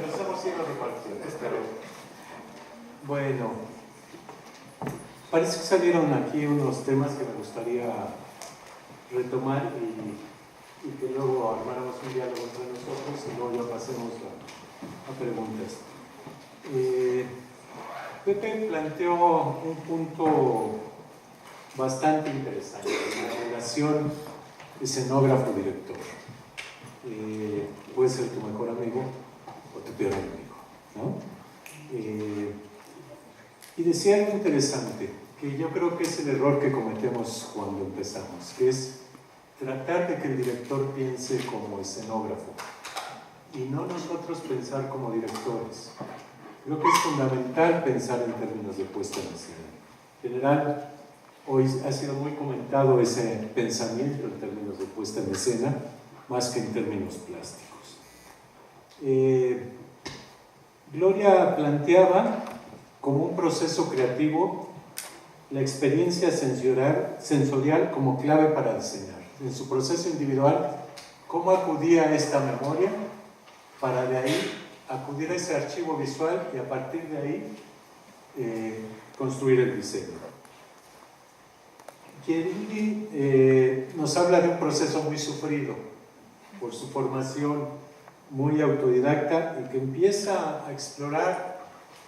estamos haciendo reparticiones, pero bueno, parece que salieron aquí unos temas que me gustaría retomar y que luego armáramos un diálogo entre nosotros y luego ya pasemos a preguntas. Pepe planteó un punto bastante interesante, la relación escenógrafo-director. Puede ser tu mejor amigo o tu peor enemigo, ¿no? Y decía algo interesante, que yo creo que es el error que cometemos cuando empezamos, que es tratar de que el director piense como escenógrafo y no nosotros pensar como directores. Creo que es fundamental pensar en términos de puesta en escena. En general, hoy ha sido muy comentado ese pensamiento en términos de puesta en escena, más que en términos plásticos. Gloria planteaba como un proceso creativo la experiencia sensorial como clave para diseñar. En su proceso individual, cómo acudía a esta memoria para de ahí acudir a ese archivo visual y a partir de ahí construir el diseño. Chiarini nos habla de un proceso muy sufrido por su formación muy autodidacta y que empieza a explorar,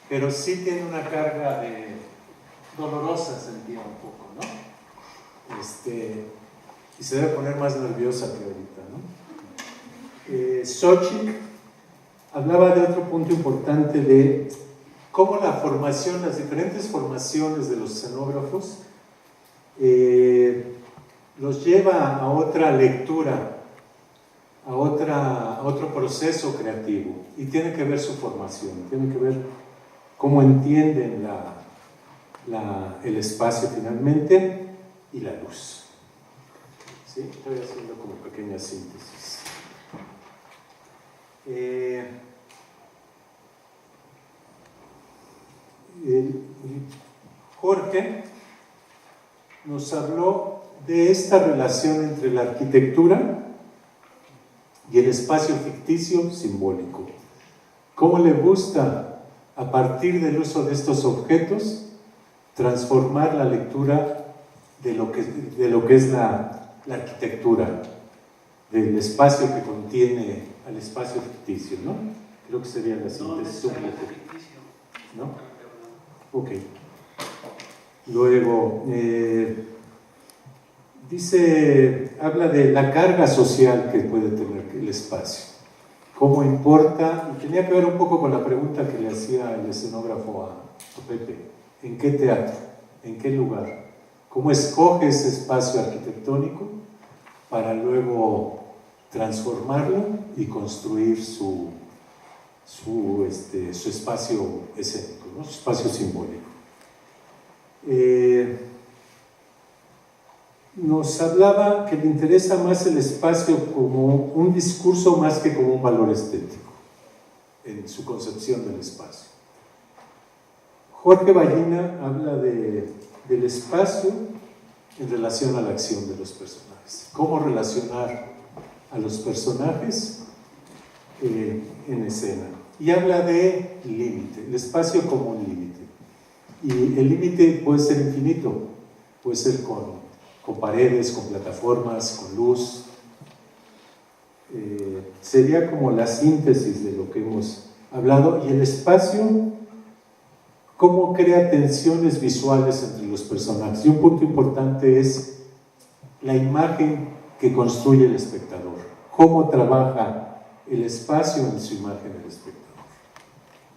pero sí tiene una carga de dolorosa, sentía un poco, ¿no? Y se debe poner más nerviosa que ahorita, ¿no? Xochitl hablaba de otro punto importante de cómo la formación, las diferentes formaciones de los escenógrafos los lleva a otra lectura, a otro proceso creativo, y tiene que ver su formación, tiene que ver cómo entienden el espacio finalmente y la luz. ¿Sí? Estoy haciendo como pequeña síntesis. Jorge nos habló de esta relación entre la arquitectura y el espacio ficticio simbólico. ¿Cómo le gusta, a partir del uso de estos objetos, transformar la lectura de lo que es la arquitectura, del espacio que contiene al espacio ficticio, ¿no? Creo que sería la síntesis un poco. ¿No? Ok. Luego, habla de la carga social que puede tener el espacio. ¿Cómo importa? Y tenía que ver un poco con la pregunta que le hacía el escenógrafo a Pepe. ¿En qué teatro? ¿En qué lugar? ¿Cómo escoge ese espacio arquitectónico para luego transformarlo y construir su espacio escénico, ¿no? Su espacio simbólico? Nos hablaba que le interesa más el espacio como un discurso más que como un valor estético en su concepción del espacio. Jorge Ballina habla del espacio en relación a la acción de los personajes. Cómo relacionar a los personajes en escena. Y habla de límite, el espacio como un límite. Y el límite puede ser infinito, puede ser con paredes, con plataformas, con luz. Sería como la síntesis de lo que hemos hablado. Y el espacio, cómo crea tensiones visuales entre los personajes. Y un punto importante es la imagen que construye el espectador. Cómo trabaja el espacio en su imagen el espectador,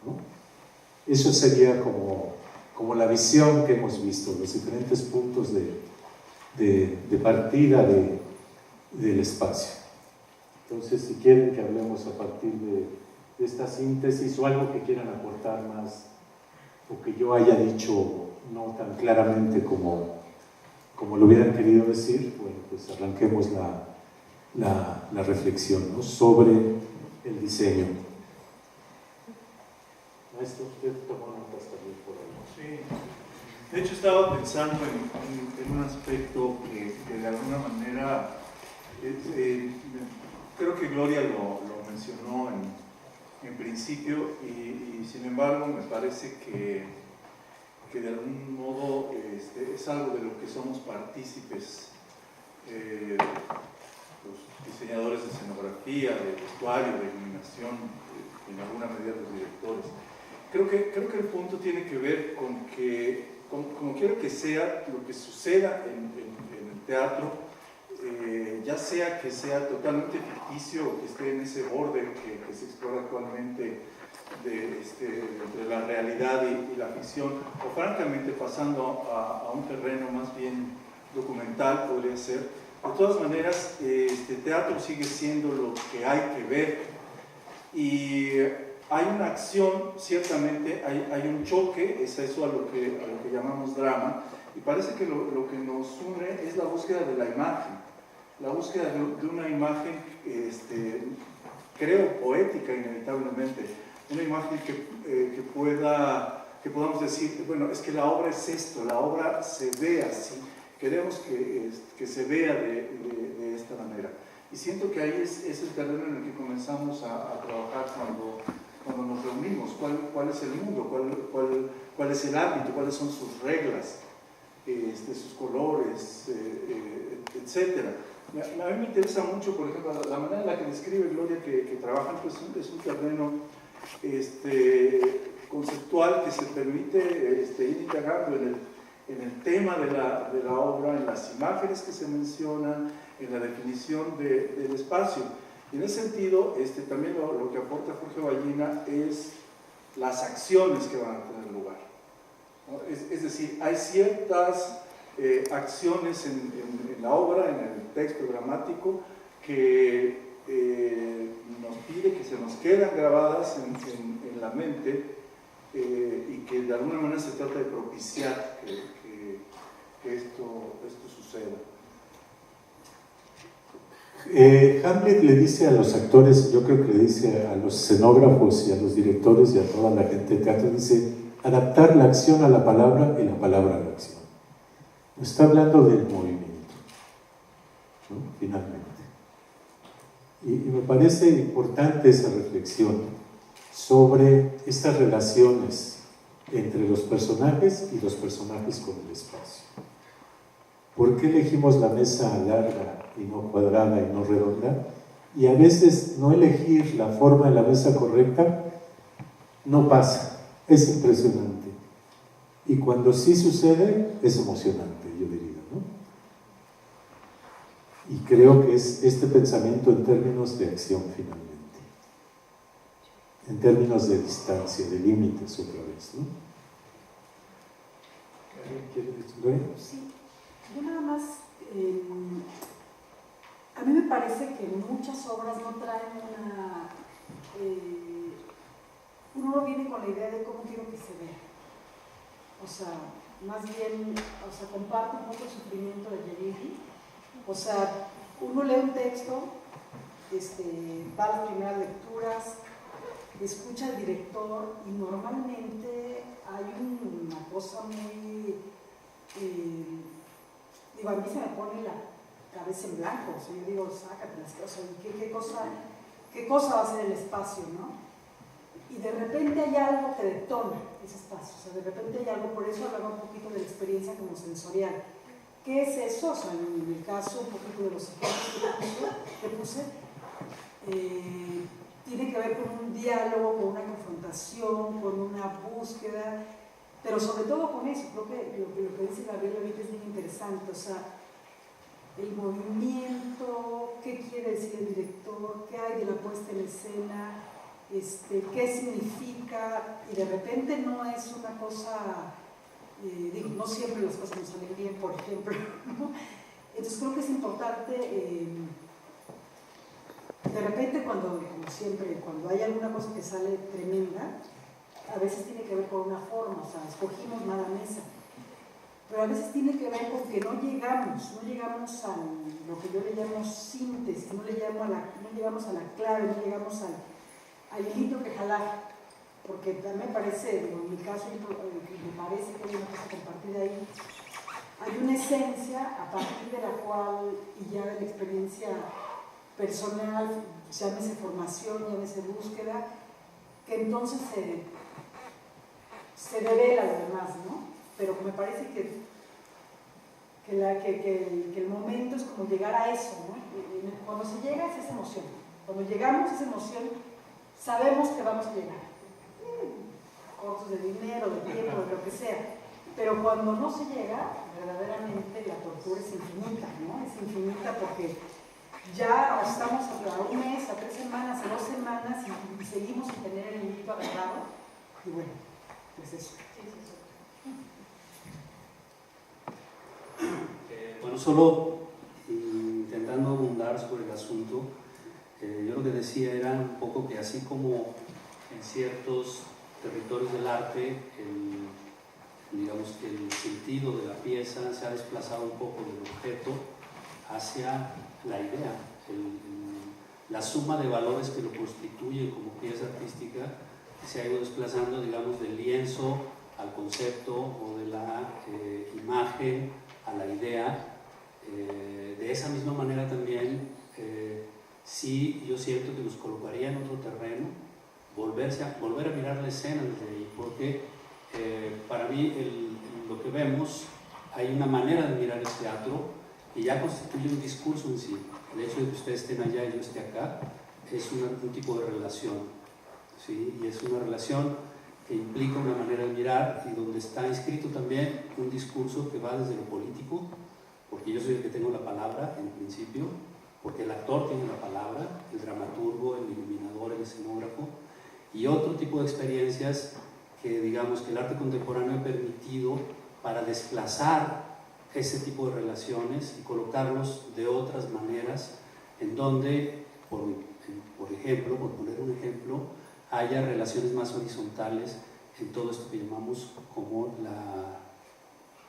¿no? Eso sería como la visión que hemos visto, los diferentes puntos de partida del espacio. Entonces, si quieren que hablemos a partir de esta síntesis o algo que quieran aportar más, o que yo haya dicho no tan claramente como lo hubieran querido decir, bueno, pues arranquemos la reflexión, ¿no? Sobre el diseño. Maestro, usted tomó notas también por ahí. Sí. De hecho, estaba pensando en un aspecto que de alguna manera creo que Gloria lo mencionó en principio, y sin embargo me parece que de algún modo es algo de lo que somos partícipes, los diseñadores de escenografía, de vestuario, de iluminación, en alguna medida los directores. Creo que el punto tiene que ver con que, como quiero que sea, lo que suceda en el teatro, ya sea que sea totalmente ficticio o que esté en ese borde que se explora actualmente entre la realidad y la ficción, o francamente pasando a un terreno más bien documental, podría ser. De todas maneras, teatro sigue siendo lo que hay que ver, y hay una acción, ciertamente, hay un choque, es eso a lo que llamamos drama, y parece que lo que nos une es la búsqueda de la imagen, la búsqueda de una imagen, creo, poética inevitablemente, una imagen que podamos decir, bueno, es que la obra es esto, la obra se ve así, queremos que se vea de esta manera. Y siento que ahí es el terreno en el que comenzamos a trabajar cuando nos reunimos, cuál es el mundo, cuál es el ámbito, cuáles son sus reglas, sus colores, etc. A mí me interesa mucho, por ejemplo, la manera en la que describe Gloria que trabajan, pues es un terreno conceptual que se permite ir indagando en el tema de la obra, en las imágenes que se mencionan, en la definición del espacio. Y en ese sentido, también lo que aporta Jorge Ballina es las acciones que van a tener lugar, ¿no? Es decir, hay ciertas acciones en la obra, en el texto dramático, que nos pide que se nos quedan grabadas en la mente, y que de alguna manera se trata de propiciar que esto suceda. Hamlet le dice a los actores, yo creo que le dice a los escenógrafos y a los directores y a toda la gente de teatro, dice, adaptar la acción a la palabra y la palabra a la acción. Está hablando del movimiento, ¿no? Finalmente. Y me parece importante esa reflexión sobre estas relaciones entre los personajes y los personajes con el espacio. ¿Por qué elegimos la mesa larga y no cuadrada y no redonda? Y a veces no elegir la forma de la mesa correcta no pasa, es impresionante. Y cuando sí sucede, es emocionante, yo diría, ¿no? Y creo que es este pensamiento en términos de acción finalmente, en términos de distancia, de límites otra vez, ¿no? ¿Alguien quiere decir? Sí, yo nada más, a mí me parece que muchas obras no traen uno no viene con la idea de cómo quiero que se vea. O sea, más bien, comparto un poco el sufrimiento de Yerili. O sea, uno lee un texto, va a las primeras lecturas, escucha al director y normalmente hay una cosa muy, digo, a mí se me pone la cabeza en blanco, o sea, yo digo, sácate las cosas, ¿qué cosa va a ser el espacio, no? Y de repente hay algo que detona ese espacio, o sea, de repente hay algo, por eso hablaba un poquito de la experiencia como sensorial. ¿Qué es eso? O sea, en el caso un poquito de los ejemplos que puse, tiene que ver con un diálogo, con una confrontación, con una búsqueda, pero sobre todo con eso. Creo que lo que dice Gabriel ahorita es muy interesante, o sea, el movimiento, qué quiere decir el director, qué hay de la puesta en escena, qué significa, y de repente no es una cosa, digo, no siempre las cosas nos salen bien, por ejemplo, ¿no? Entonces creo que es importante, de repente como siempre, cuando hay alguna cosa que sale tremenda, a veces tiene que ver con una forma, o sea, escogimos mala mesa, pero a veces tiene que ver con que no llegamos a lo que yo le llamo síntesis, no llegamos a la clave, no llegamos al hilito que jalar, porque también me parece, digo, en mi caso, me parece que hay una cosa compartida ahí, hay una esencia a partir de la cual, y ya de la experiencia personal, llámese formación, llámese búsqueda, que entonces se devela lo demás, ¿no? Pero me parece que el momento es como llegar a eso, ¿no? Cuando se llega es esa emoción. Cuando llegamos a esa emoción, sabemos que vamos a llegar. Cortos de dinero, de tiempo, de lo que sea. Pero cuando no se llega, verdaderamente la tortura es infinita, ¿no? Es infinita porque ya estamos a un mes, a 3 semanas, a 2 semanas y seguimos sin tener el hilito agarrado. Y bueno, pues eso. Bueno, solo intentando abundar sobre el asunto, yo lo que decía era un poco que así como en ciertos territorios del arte, digamos que el sentido de la pieza se ha desplazado un poco del objeto hacia la idea, la suma de valores que lo constituyen como pieza artística se ha ido desplazando, digamos, del lienzo al concepto o de la imagen a la idea. De esa misma manera también, sí, yo siento que nos colocaría en otro terreno, volver a mirar la escena desde ahí, porque para mí lo que vemos, hay una manera de mirar el teatro que ya constituye un discurso en sí. El hecho de que ustedes estén allá y yo esté acá es un tipo de relación, ¿sí? Y es una relación que implica una manera de mirar y donde está inscrito también un discurso que va desde lo político, porque yo soy el que tengo la palabra en principio, porque el actor tiene la palabra, el dramaturgo, el iluminador, el escenógrafo, y otro tipo de experiencias que digamos que el arte contemporáneo ha permitido para desplazar ese tipo de relaciones y colocarlos de otras maneras en donde, por ejemplo, por poner un ejemplo, haya relaciones más horizontales en todo esto que llamamos como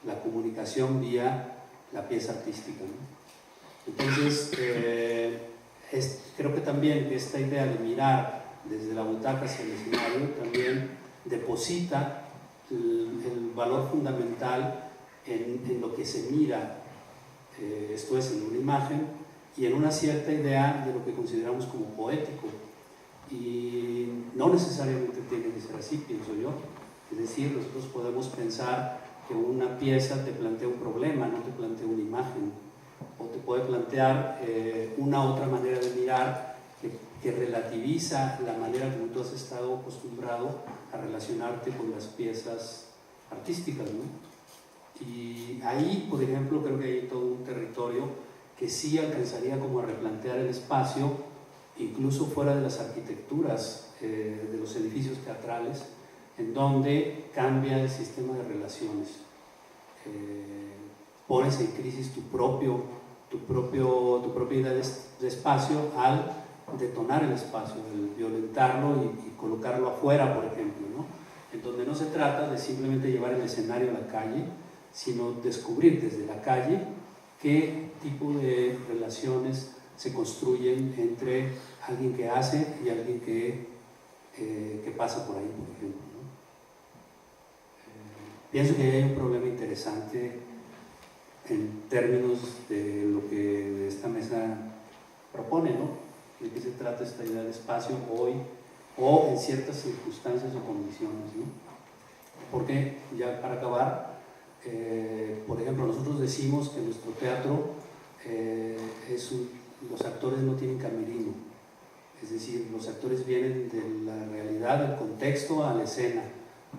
la comunicación vía la pieza artística, ¿no? Entonces, creo que también esta idea de mirar desde la butaca hacia el escenario también deposita el valor fundamental en lo que se mira, esto es, en una imagen y en una cierta idea de lo que consideramos como poético. Y no necesariamente tiene que ser así, pienso yo. Es decir, nosotros podemos pensar que una pieza te plantea un problema, no te plantea una imagen, o te puede plantear una otra manera de mirar que relativiza la manera como tú has estado acostumbrado a relacionarte con las piezas artísticas, ¿no? Y ahí, por ejemplo, creo que hay todo un territorio que sí alcanzaría como a replantear el espacio, incluso fuera de las arquitecturas de los edificios teatrales, en donde cambia el sistema de relaciones. Pones en crisis tu propia idea de espacio al detonar el espacio, el violentarlo y colocarlo afuera, por ejemplo, ¿no? En donde no se trata de simplemente llevar el escenario a la calle, sino descubrir desde la calle qué tipo de relaciones se construyen entre alguien que hace y alguien que pasa por ahí, por ejemplo, ¿no? Pienso que hay un problema interesante en términos de lo que esta mesa propone, ¿no? De qué se trata esta idea de espacio hoy o en ciertas circunstancias o condiciones, ¿no? Porque, ya para acabar, por ejemplo, nosotros decimos que nuestro teatro los actores no tienen camerino, es decir, los actores vienen de la realidad, del contexto a la escena,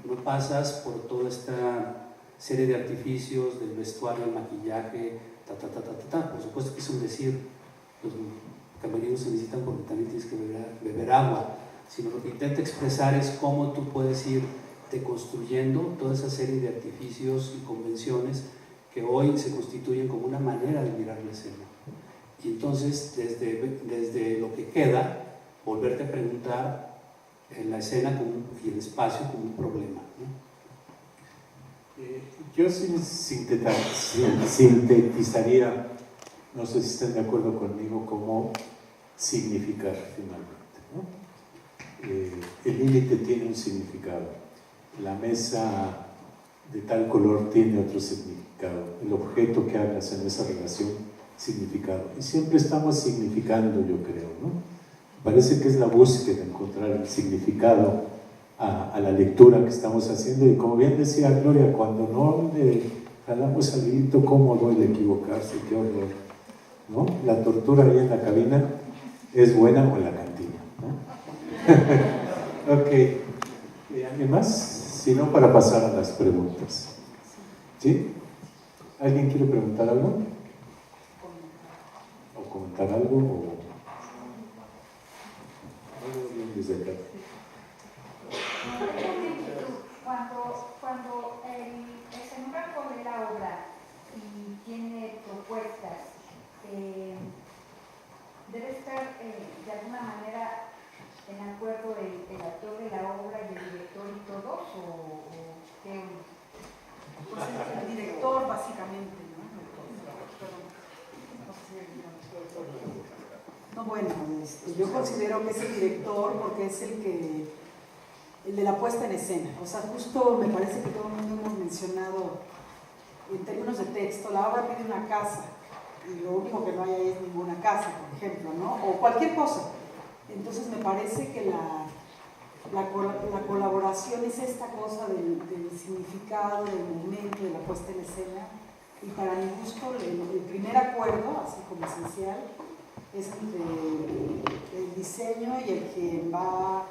no pasas por toda esta serie de artificios, del vestuario, el maquillaje, por supuesto que es un decir, los camerinos se necesitan porque también tienes que beber agua, sino lo que intenta expresar es cómo tú puedes ir deconstruyendo toda esa serie de artificios y convenciones que hoy se constituyen como una manera de mirar la escena. Y entonces, desde lo que queda, volverte a preguntar en la escena y el espacio como un problema, ¿no? Yo sintetizaría, no sé si están de acuerdo conmigo, cómo significar finalmente, ¿no? El límite tiene un significado, la mesa de tal color tiene otro significado, el objeto que hagas en esa relación, significado. Y siempre estamos significando, yo creo, ¿no? Parece que es la búsqueda de encontrar el significado a la lectura que estamos haciendo. Y como bien decía Gloria, cuando no le jalamos al grito, cómo duele equivocarse, qué horror, ¿no? La tortura ahí en la cabina es buena, o en la cantina, ¿no? Ok, ¿alguien más? Si no, para pasar a las preguntas. ¿Sí? ¿Alguien quiere preguntar algo? ¿O comentar algo? ¿O algo bien desde acá? Cuando el escenógrafo de la obra y tiene propuestas, debe estar de alguna manera en acuerdo el autor de la obra y el director y todos, o qué. Pues el director, básicamente, ¿no? No, bueno, yo considero que es el director porque es el de la puesta en escena. O sea, justo me parece que todo el mundo hemos mencionado en términos de texto, la obra pide una casa y lo único que no hay ahí es ninguna casa, por ejemplo, ¿no? O cualquier cosa. Entonces me parece que la colaboración es esta cosa del significado, del momento, de la puesta en escena. Y para mi gusto, el primer acuerdo, así como esencial, es entre el diseño y el que va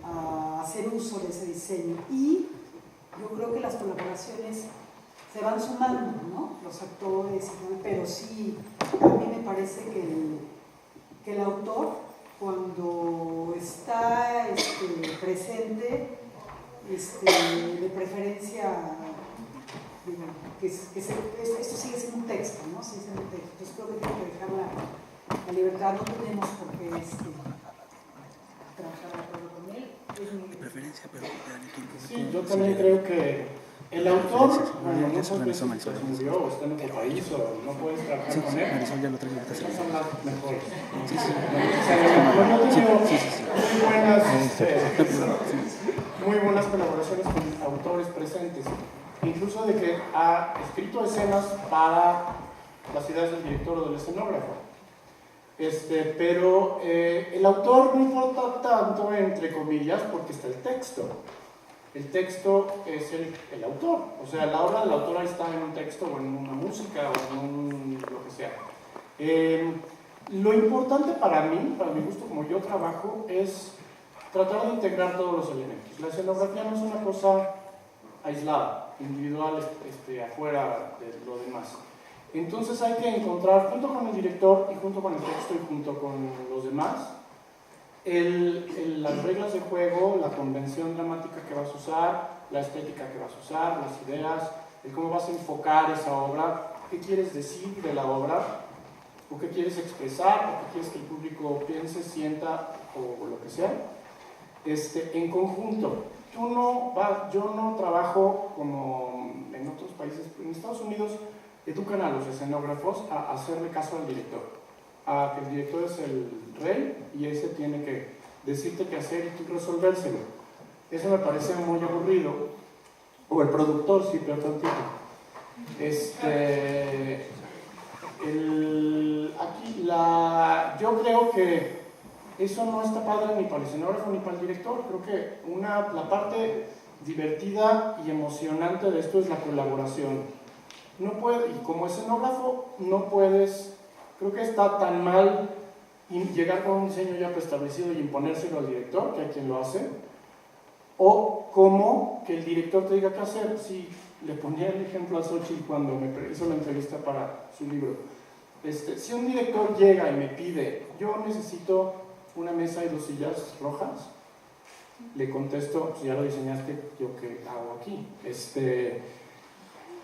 a hacer uso de ese diseño. Y yo creo que las colaboraciones se van sumando, ¿no? Los actores, pero sí, a mí me parece que el autor, cuando está presente, de preferencia, digamos, esto sigue siendo un texto, ¿no? Sigue siendo un texto. Entonces creo que tengo que dejar la libertad, no tenemos por qué trabajar de acuerdo con él. De preferencia, pero sí, yo también creo que el autor, bueno, muchas veces se murió o está en otro país o no puedes trabajar con él, no son las mejores. Yo he tenido muy buenas colaboraciones con autores presentes, incluso de que ha escrito escenas para las ideas del director o del escenógrafo. Pero el autor no importa tanto, entre comillas, porque está el texto. El texto es el autor, o sea, la obra del autor ahí está en un texto o en una música o en lo que sea. Lo importante para mí, para mi gusto, como yo trabajo, es tratar de integrar todos los elementos. La escenografía no es una cosa aislada, individual, afuera de lo demás. Entonces hay que encontrar, junto con el director y junto con el texto y junto con los demás, las reglas de juego, la convención dramática que vas a usar, la estética que vas a usar, las ideas, el cómo vas a enfocar esa obra, qué quieres decir de la obra, o qué quieres expresar, o qué quieres que el público piense, sienta, o lo que sea, en conjunto. Yo no trabajo como en otros países. En Estados Unidos educan a los escenógrafos a hacerle caso al director, a que el director es el rey y ese tiene que decirte qué hacer y tú resolvérselo. Eso me parece muy aburrido. O el productor, sí, pero tantito. Yo creo que eso no está padre ni para el escenógrafo ni para el director. Creo que la parte divertida y emocionante de esto es la colaboración. Y como escenógrafo no puedes, creo que está tan mal llegar con un diseño ya preestablecido y imponérselo al director, que hay quien lo hace, o como que el director te diga qué hacer. Si le ponía el ejemplo a Xochitl cuando me hizo la entrevista para su libro. Si un director llega y me pide, yo necesito una mesa y 2 sillas rojas, le contesto, pues ya lo diseñaste, ¿yo qué hago aquí?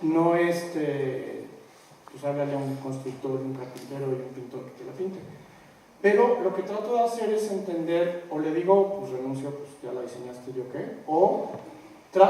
No pues háblale a un constructor, un carpintero y un pintor que te la pinte. Pero lo que trato de hacer es entender, o le digo, pues renuncio, pues ya la diseñaste, ¿yo qué? O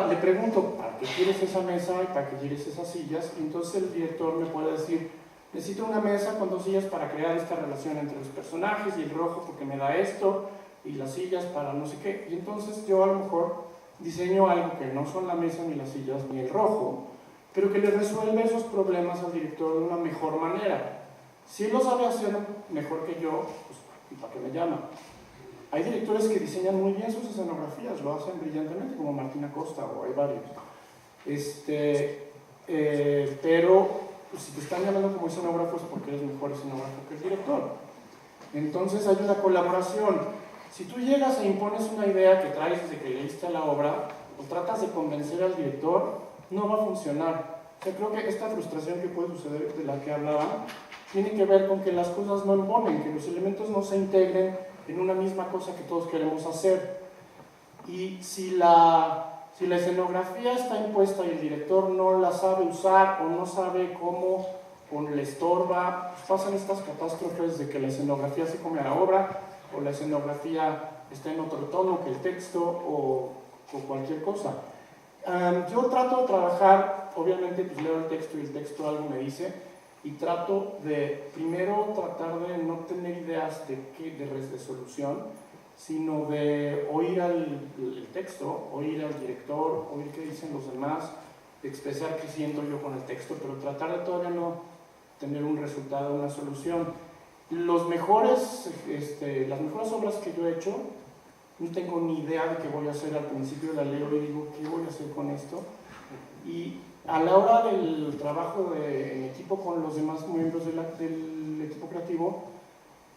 le pregunto, ¿para qué quieres esa mesa y para qué quieres esas sillas? Y entonces el director me puede decir, necesito una mesa con 2 sillas para crear esta relación entre los personajes, y el rojo porque me da esto, y las sillas para no sé qué. Y entonces yo a lo mejor diseño algo que no son la mesa ni las sillas ni el rojo, pero que le resuelve esos problemas al director de una mejor manera. Si él lo sabe hacer mejor que yo, pues ¿para qué me llama? Hay directores que diseñan muy bien sus escenografías, lo hacen brillantemente, como Martina Costa, o hay varios. Pero si te están llamando como escenógrafo es porque eres mejor escenógrafo que el director. Entonces hay una colaboración. Si tú llegas e impones una idea que traes desde que leíste la obra, o tratas de convencer al director, no va a funcionar. O sea, creo que esta frustración que puede suceder, de la que hablaba, tiene que ver con que las cosas no embonen, que los elementos no se integren en una misma cosa que todos queremos hacer. Y si la escenografía está impuesta y el director no la sabe usar o no sabe cómo o le estorba, pues pasan estas catástrofes de que la escenografía se come a la obra o la escenografía está en otro tono que el texto o cualquier cosa. Yo trato de trabajar, obviamente pues leo el texto y el texto algo me dice, y trato de primero tratar de no tener ideas de solución, sino de oír el texto, oír al director, oír qué dicen los demás, expresar qué siento yo con el texto, pero tratar de todavía no tener un resultado, una solución. Las mejores obras que yo he hecho, no tengo ni idea de qué voy a hacer al principio, la leo y digo, ¿qué voy a hacer con esto? Y a la hora del trabajo en equipo con los demás miembros del equipo creativo,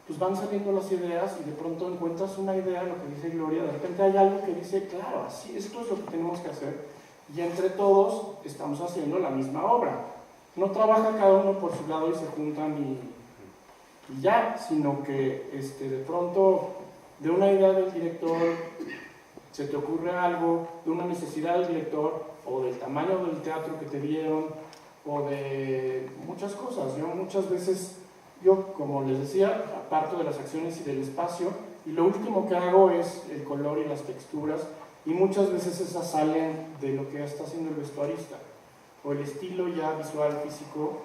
pues van saliendo las ideas y de pronto encuentras una idea, lo que dice Gloria, de repente hay algo que dice, claro, así, esto es lo que tenemos que hacer, y entre todos estamos haciendo la misma obra. No trabaja cada uno por su lado y se juntan y ya, sino que de pronto de una idea del director se te ocurre algo, de una necesidad del director o del tamaño del teatro que te dieron o de muchas cosas. Yo muchas veces, como les decía, aparto de las acciones y del espacio y lo último que hago es el color y las texturas y muchas veces esas salen de lo que está haciendo el vestuarista o el estilo ya visual, físico,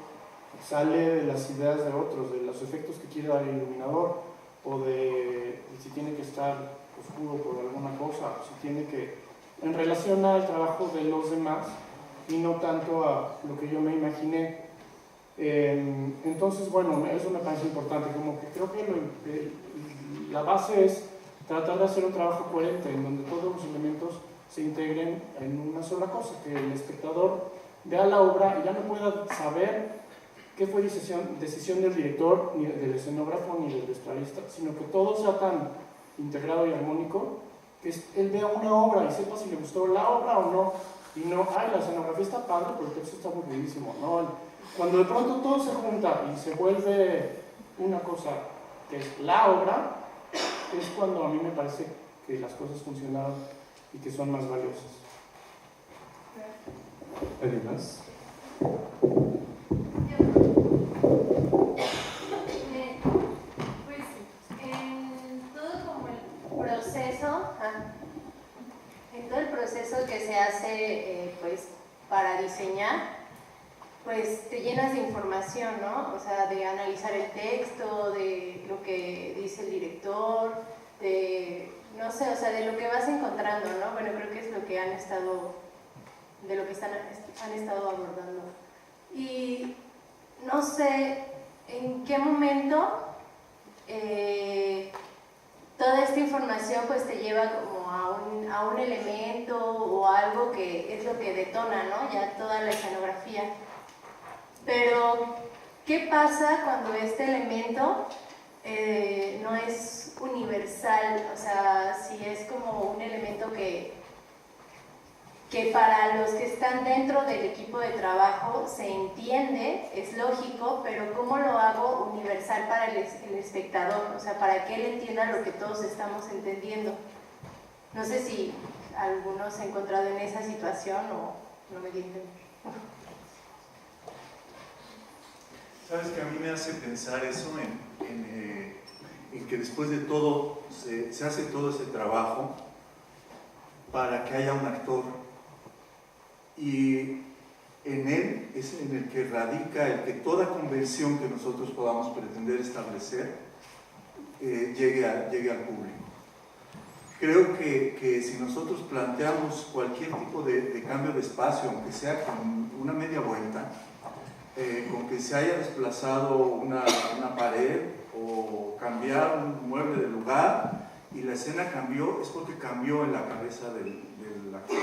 sale de las ideas de otros, de los efectos que quiere dar el iluminador o de si tiene que estar oscuro por alguna cosa o si tiene que, en relación al trabajo de los demás y no tanto a lo que yo me imaginé. Entonces, bueno, eso me parece importante, como que creo que la base es tratar de hacer un trabajo coherente en donde todos los elementos se integren en una sola cosa, que el espectador vea la obra y ya no pueda saber qué fue decisión del director, ni del escenógrafo, ni del vestuarista, sino que todo sea tan integrado y armónico que él vea una obra y sepa si le gustó la obra o no, y no, la escenografía está padre, pero el texto está aburridísimo, ¿no? Cuando de pronto todo se junta y se vuelve una cosa que es la obra, es cuando a mí me parece que las cosas funcionaron y que son más valiosas. ¿Alguien más? Pues en todo como el proceso, en todo el proceso que se hace pues para diseñar, pues te llenas de información, ¿no? O sea, de analizar el texto, de lo que dice el director, de, no sé, o sea, de lo que vas encontrando, ¿no? Bueno, creo que es lo que han estado abordando. Y no sé en qué momento toda esta información pues te lleva como a un elemento o algo que es lo que detona, ¿no? Ya toda la escenografía. Pero, ¿qué pasa cuando este elemento no es universal? O sea, si es como un elemento que para los que están dentro del equipo de trabajo se entiende, es lógico, pero ¿cómo lo hago universal para el espectador? O sea, para que él entienda lo que todos estamos entendiendo. No sé si alguno se ha encontrado en esa situación o no me entienden. ¿Sabes que a mí me hace pensar eso en que después de todo se hace todo ese trabajo para que haya un actor y en él es en el que radica el que toda convención que nosotros podamos pretender establecer llegue al público. Creo que si nosotros planteamos cualquier tipo de cambio de espacio, aunque sea con una media vuelta, con que se haya desplazado una pared o cambiar un mueble de lugar, y la escena cambió, es porque cambió en la cabeza del actor.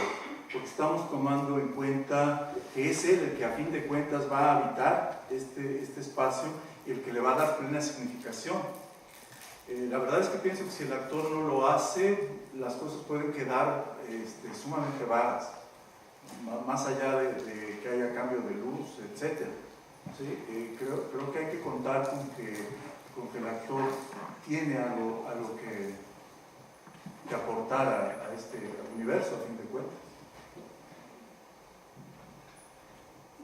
Porque estamos tomando en cuenta que es él el que a fin de cuentas va a habitar este espacio y el que le va a dar plena significación. La verdad es que pienso que si el actor no lo hace, las cosas pueden quedar sumamente vagas, más allá de que haya cambio de luz, etc. ¿Sí? Creo que hay que contar con que el actor tiene algo que aportar a este universo, a fin de cuentas.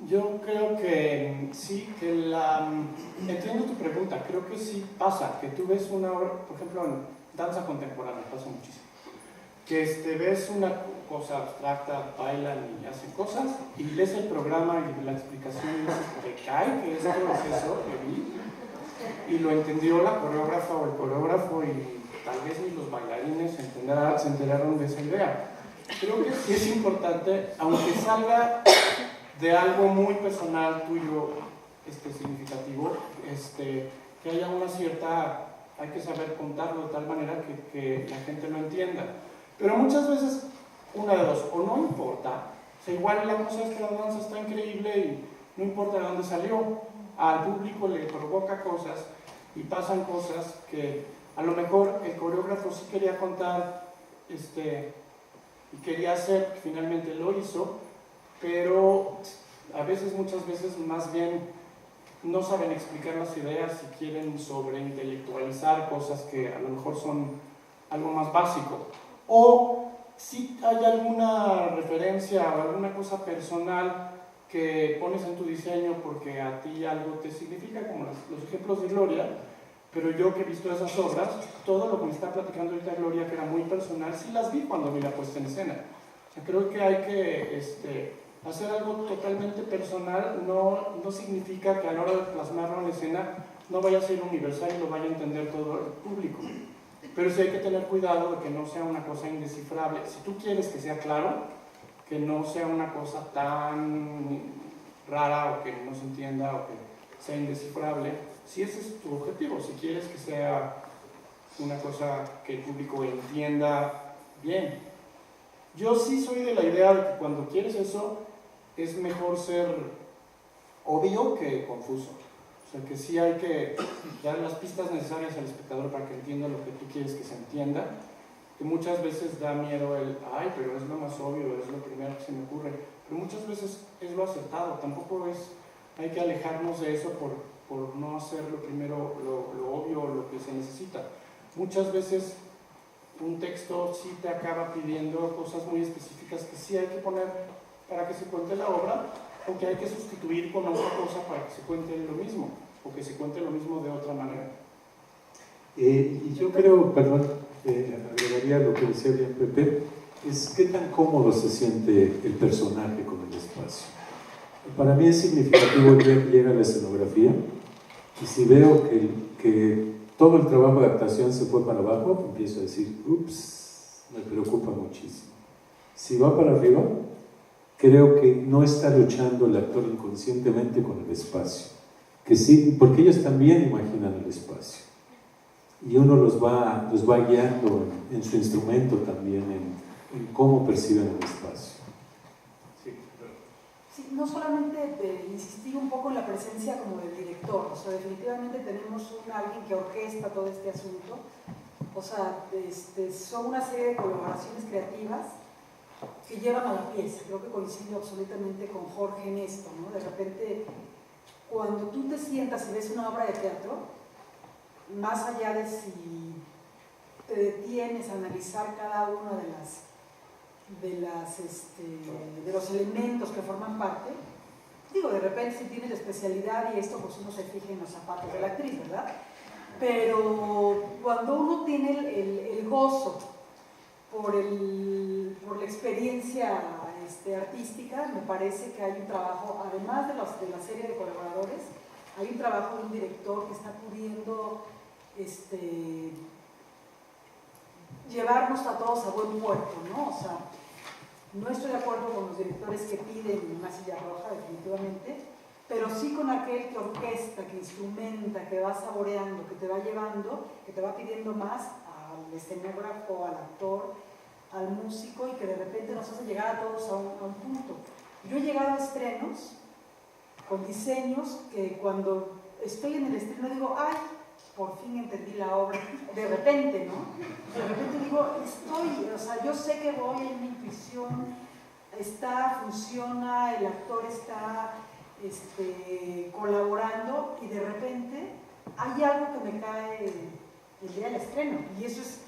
Yo creo que sí, entiendo tu pregunta, creo que sí pasa, que tú ves una obra, por ejemplo en danza contemporánea, pasa muchísimo, que ves una cosa abstracta, bailan y hacen cosas, y lees el programa y la explicación y dices, ¿te cae que esto es eso que vi? Y lo entendió la coreógrafa o el coreógrafo y tal vez ni los bailarines se enteraron de esa idea. Creo que sí es importante, aunque salga de algo muy personal tuyo, significativo, que haya una cierta, hay que saber contarlo de tal manera que la gente lo entienda. Pero muchas veces, una de dos, o no importa, o sea, igual la cosa es que la danza está increíble y no importa de dónde salió, al público le provoca cosas y pasan cosas que a lo mejor el coreógrafo sí quería contar y quería hacer, finalmente lo hizo, pero a veces, muchas veces, más bien no saben explicar las ideas y quieren sobreintelectualizar cosas que a lo mejor son algo más básico. O si hay alguna referencia o alguna cosa personal que pones en tu diseño porque a ti algo te significa, como los ejemplos de Gloria, pero yo que he visto esas obras, todo lo que me está platicando ahorita Gloria, que era muy personal, sí las vi cuando vi la puesta en escena. O sea, creo que hay que hacer algo totalmente personal no significa que a la hora de plasmarlo en la escena no vaya a ser universal y lo vaya a entender todo el público. Pero sí hay que tener cuidado de que no sea una cosa indescifrable. Si tú quieres que sea claro, que no sea una cosa tan rara o que no se entienda o que sea indescifrable, si ese es tu objetivo, si quieres que sea una cosa que el público entienda bien. Yo sí soy de la idea de que cuando quieres eso, es mejor ser obvio que confuso. O sea, que sí hay que dar las pistas necesarias al espectador para que entienda lo que tú quieres que se entienda. Que muchas veces da miedo pero es lo más obvio, es lo primero que se me ocurre. Pero muchas veces es lo acertado. Tampoco hay que alejarnos de eso por no hacer lo primero, lo obvio o lo que se necesita. Muchas veces un texto sí te acaba pidiendo cosas muy específicas que sí hay que poner para que se cuente la obra, o que hay que sustituir con otra cosa para que se cuente lo mismo, o que se cuente lo mismo de otra manera. Y yo creo, perdón, agregaría lo que decía bien Pepe, es qué tan cómodo se siente el personaje con el espacio. Para mí es significativo que llega a la escenografía, y si veo que todo el trabajo de adaptación se fue para abajo, empiezo a decir, ups, me preocupa muchísimo. Si va para arriba, creo que no está luchando el actor inconscientemente con el espacio, que sí, porque ellos también imaginan el espacio y uno los va guiando en su instrumento también, en cómo perciben el espacio. Sí, no solamente insistir un poco en la presencia como del director, o sea, definitivamente tenemos alguien que orquesta todo este asunto, o sea, son una serie de colaboraciones creativas que llevan a la pieza. Creo que coincido absolutamente con Jorge en esto, ¿no? De repente, cuando tú te sientas y ves una obra de teatro, más allá de si te detienes a analizar cada uno de los elementos que forman parte, digo, de repente si tienes especialidad y esto, pues uno se fija en los zapatos de la actriz, ¿verdad? Pero cuando uno tiene el gozo por la experiencia artística, me parece que hay un trabajo, además de la serie de colaboradores, hay un trabajo de un director que está pudiendo llevarnos a todos a buen puerto, ¿no? O sea, no estoy de acuerdo con los directores que piden una silla roja, definitivamente, pero sí con aquel que orquesta, que instrumenta, que va saboreando, que te va llevando, que te va pidiendo más a al escenógrafo, al actor, al músico, y que de repente nos hace llegar a todos a un punto. Yo he llegado a estrenos con diseños que cuando estoy en el estreno digo, ¡ay! Por fin entendí la obra. De repente, ¿no? De repente digo, o sea, yo sé que voy, hay una intuición, funciona, el actor está colaborando, y de repente hay algo que me cae el día del estreno. Y eso es,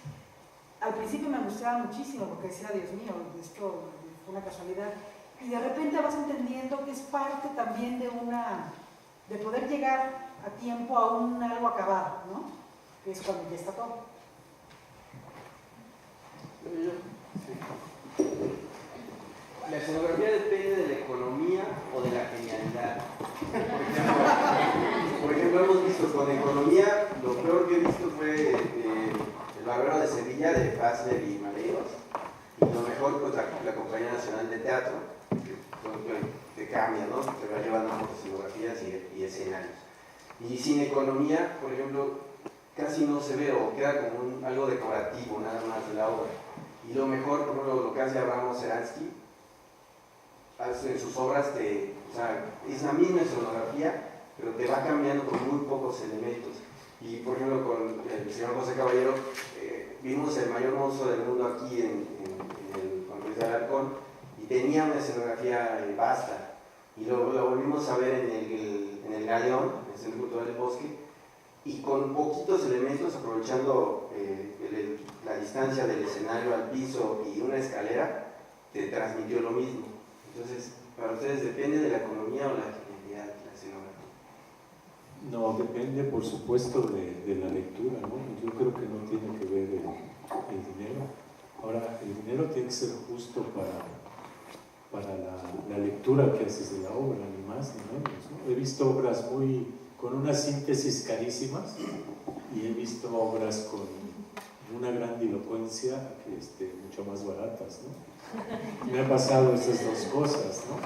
al principio me angustiaba muchísimo porque decía, Dios mío, esto fue una casualidad. Y de repente vas entendiendo que es parte también de poder llegar a tiempo a algo acabado, ¿no? Que es cuando ya está todo. La escenografía depende de la economía o de la genialidad. Por ejemplo, hemos visto con economía, lo peor que he visto fue El Barbero de Sevilla de Fassler y Malheiros, y lo mejor pues la Compañía Nacional de Teatro, que cambia, ¿no? Se va llevando por escenografías y escenarios. Y sin economía, por ejemplo, casi no se ve, o queda como algo decorativo nada más de la obra. Y lo mejor, por ejemplo, lo que hace Abraham Seransky, en sus obras, es la misma escenografía, pero te va cambiando con muy pocos elementos. Y por ejemplo, con el señor José Caballero, vimos El Mayor Monstruo del Mundo aquí en Luis de Alarcón, y tenía una escenografía vasta. Y luego lo volvimos a ver en el Galeón, en el Centro Cultural del Bosque, y con poquitos elementos, aprovechando la distancia del escenario al piso y una escalera, te transmitió lo mismo. Entonces, para ustedes, ¿depende de la economía o la genialidad de la escenografía? No, depende por supuesto de la lectura, ¿no? Yo creo que no tiene que ver el dinero. Ahora, el dinero tiene que ser justo para la lectura que haces de la obra, ni más ni menos, ¿no? He visto obras con una síntesis carísimas, y he visto obras con una gran dilocuencia mucho más baratas, ¿no? Me ha pasado esas dos cosas, ¿no?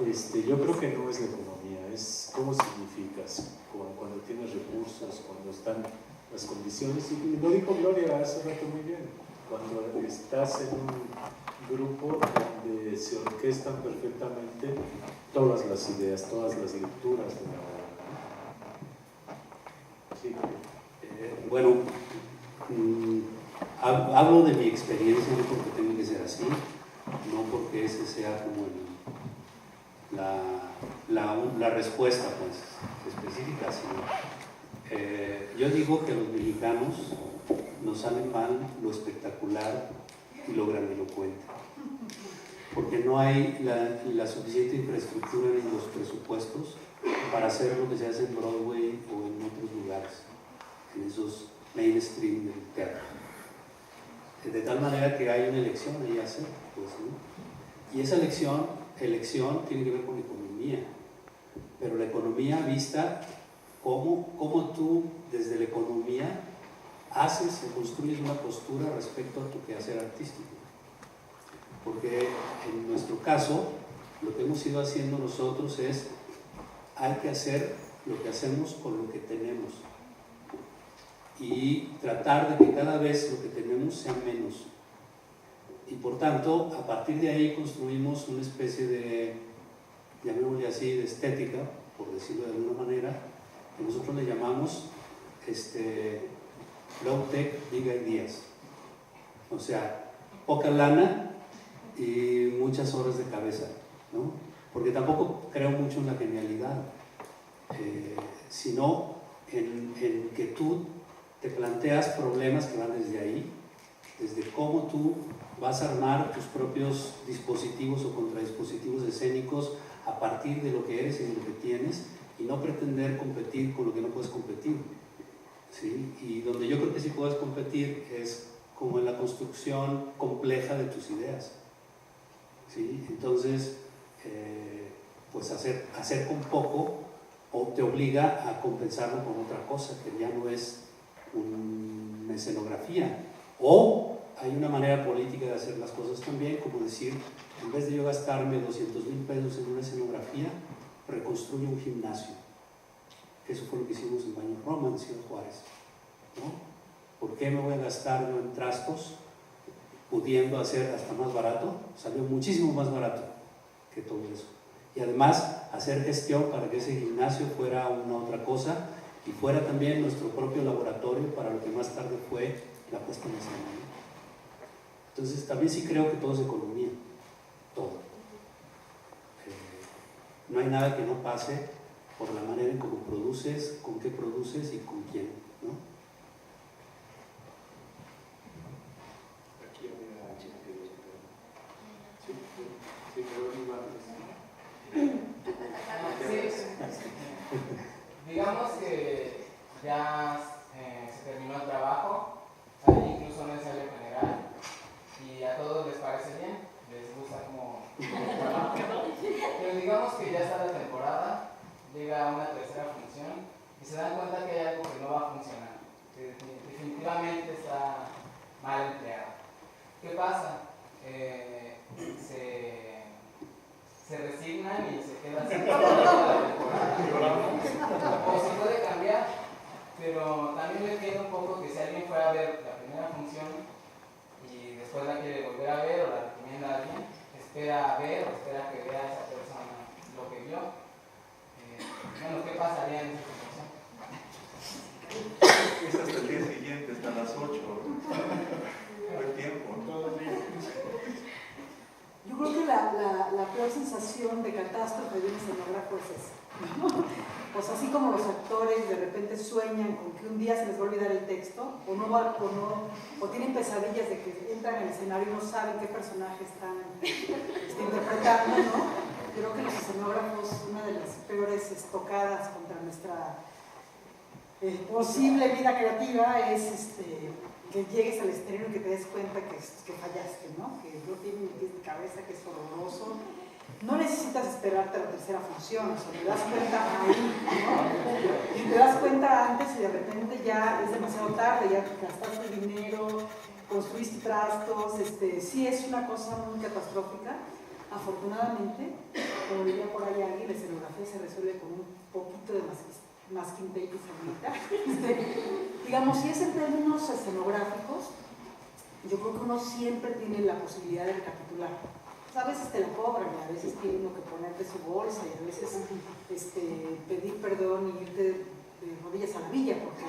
Yo creo que no es la economía, es cómo significas, cuando tienes recursos, cuando están las condiciones, y lo dijo Gloria hace rato muy bien, cuando estás en un grupo donde se orquestan perfectamente todas las ideas, todas las lecturas de la obra. Sí. Bueno, hablo de mi experiencia, no porque tenga que ser así, no porque ese sea como la respuesta pues, específica, sino yo digo que a los mexicanos nos sale mal lo espectacular y lo grandilocuente, porque no hay la suficiente infraestructura ni los presupuestos para hacer lo que se hace en Broadway o en otros lugares, en esos mainstream del teatro. De tal manera que hay una elección ahí a hacer, pues, ¿no? Y esa elección tiene que ver con la economía, pero la economía vista cómo tú desde la economía haces o construyes una postura respecto a tu quehacer artístico. Porque en nuestro caso, lo que hemos ido haciendo nosotros es, hay que hacer lo que hacemos con lo que tenemos, y tratar de que cada vez lo que tenemos sea menos. Y por tanto, a partir de ahí construimos una especie de, llamémosle así, de estética, por decirlo de alguna manera, que nosotros le llamamos low tech, big ideas. O sea, poca lana y muchas horas de cabeza, ¿no? Porque tampoco creo mucho en la genialidad, sino en que tú te planteas problemas que van desde ahí, desde cómo tú vas a armar tus propios dispositivos o contradispositivos escénicos a partir de lo que eres y de lo que tienes, y no pretender competir con lo que no puedes competir, ¿sí? Y donde yo creo que sí puedes competir es como en la construcción compleja de tus ideas, ¿sí? Entonces, pues hacer con poco o te obliga a compensarlo con otra cosa que ya no es una escenografía, o hay una manera política de hacer las cosas también, como decir, en vez de yo gastarme 200,000 pesos en una escenografía, reconstruyo un gimnasio. Eso fue lo que hicimos en Baños Roma, en Ciudad Juárez, ¿no? ¿Por qué me voy a gastar en trastos pudiendo hacer hasta más barato? Salió muchísimo más barato que todo eso. Y además hacer gestión para que ese gimnasio fuera una otra cosa y fuera también nuestro propio laboratorio para lo que más tarde fue la puesta en escena, ¿no? Entonces también sí creo que todo es economía, todo. No hay nada que no pase por la manera en cómo produces, con qué produces y con quién, ¿no? Aquí había alguien que sí, digamos que ya se terminó el trabajo, hay incluso un ensayo general y a todos les parece bien, les gusta como el trabajo, pero digamos que ya está la temporada, llega una tercera función y se dan cuenta que hay algo que no va a funcionar, que definitivamente está mal empleado. ¿Qué pasa? Se resignan y se quedan sin toda la temporada. O se puede cambiar, pero también me entiendo un poco que si alguien fue a ver la primera función y después la quiere volver a ver o la recomienda a alguien, espera a ver o espera que vea a esa persona lo que vio. Bueno, ¿qué pasaría en esa situación? Es hasta el día siguiente, hasta las 8. El tiempo. Yo creo que la peor sensación de catástrofe de un escenógrafo es esa, ¿no? Pues así como los actores de repente sueñan con que un día se les va a olvidar el texto, o tienen pesadillas de que entran al escenario y no saben qué personaje están interpretando, ¿no? Creo que los escenógrafos, una de las peores estocadas contra nuestra posible vida creativa es que llegues al estreno y que te des cuenta que fallaste, ¿no? Que no tiene ni pies ni cabeza, que es horroroso. No necesitas esperarte a la tercera función, o sea, te das cuenta ahí, ¿no? Y te das cuenta antes y de repente ya es demasiado tarde, ya gastaste dinero, construiste trastos, sí es una cosa muy catastrófica. Afortunadamente, como diría por ahí alguien, la escenografía se resuelve con un poquito de masking tape y sanita. Digamos, si es en términos escenográficos, yo creo que uno siempre tiene la posibilidad de recapitular. A veces te la cobran y a veces tiene uno que ponerte su bolsa y a veces pedir perdón y irte de rodillas a la villa, porque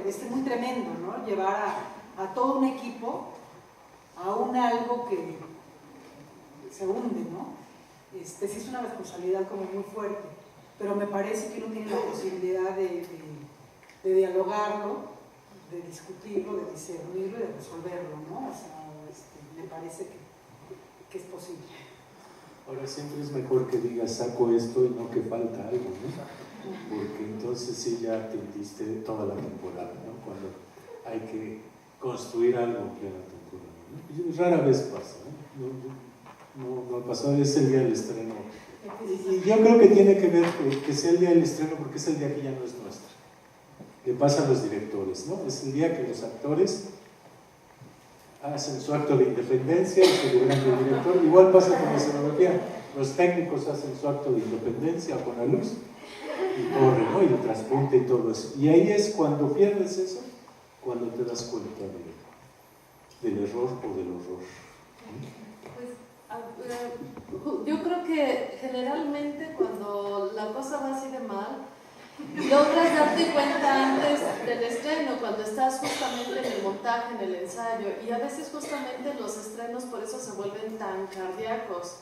es muy tremendo, ¿no? Llevar a todo un equipo a algo que se hunde, ¿no? Sí es una responsabilidad como muy fuerte, pero me parece que uno tiene la posibilidad de dialogarlo, de discutirlo, de discernirlo y de resolverlo, ¿no? O sea, me parece que es posible. Ahora siempre es mejor que digas saco esto y no que falta algo, ¿no? Porque entonces sí ya atendiste toda la temporada, ¿no? Cuando hay que construir algo en plena temporada, ¿no? Y rara vez pasa, ¿no? No pasó, es el día del estreno. Y yo creo que tiene que ver que sea el día del estreno porque es el día que ya no es nuestro. Le pasa a los directores, ¿no? Es el día que los actores hacen su acto de independencia y se liberan del director. Igual pasa con la escenografía. Los técnicos hacen su acto de independencia con la luz y corren, ¿no? Y el transpunte y todo eso. Y ahí es cuando pierdes eso, cuando te das cuenta del error o del horror. Yo creo que generalmente cuando la cosa va así de mal, logras darte cuenta antes del estreno, cuando estás justamente en el montaje, en el ensayo, y a veces justamente los estrenos por eso se vuelven tan cardíacos,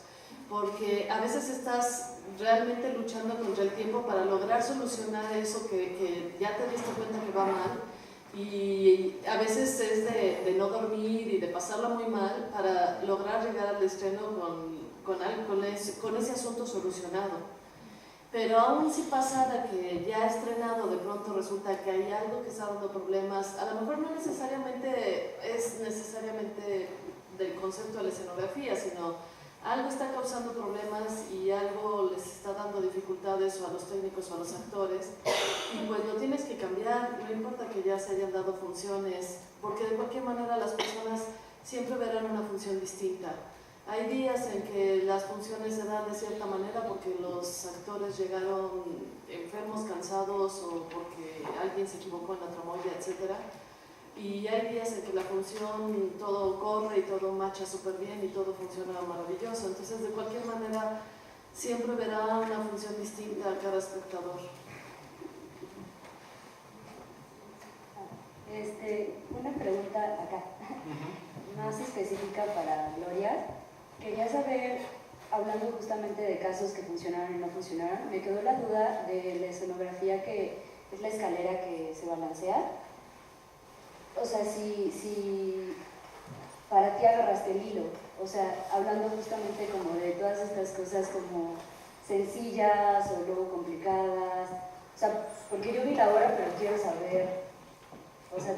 porque a veces estás realmente luchando contra el tiempo para lograr solucionar eso que ya te diste cuenta que va mal, y a veces es de no dormir y de pasarlo muy mal para lograr llegar al estreno con ese asunto solucionado. Pero aún si pasara que ya estrenado, de pronto resulta que hay algo que está dando problemas, a lo mejor no necesariamente es del concepto de la escenografía, sino algo está causando problemas y algo les está dando dificultades o a los técnicos o a los actores, y pues lo tienes que cambiar, no importa que ya se hayan dado funciones, porque de cualquier manera las personas siempre verán una función distinta. Hay días en que las funciones se dan de cierta manera porque los actores llegaron enfermos, cansados o porque alguien se equivocó en la tramoya, etc. y hay días en que la función todo corre y todo marcha súper bien y todo funciona maravilloso. Entonces, de cualquier manera, siempre verá una función distinta a cada espectador. Una pregunta acá, más específica para Gloria. Quería saber, hablando justamente de casos que funcionaron y no funcionaron, me quedó la duda de la escenografía que es la escalera que se balancea. O sea, si para ti agarraste el hilo, o sea, hablando justamente como de todas estas cosas como sencillas o luego complicadas, o sea, porque yo vi la obra pero quiero saber, o sea,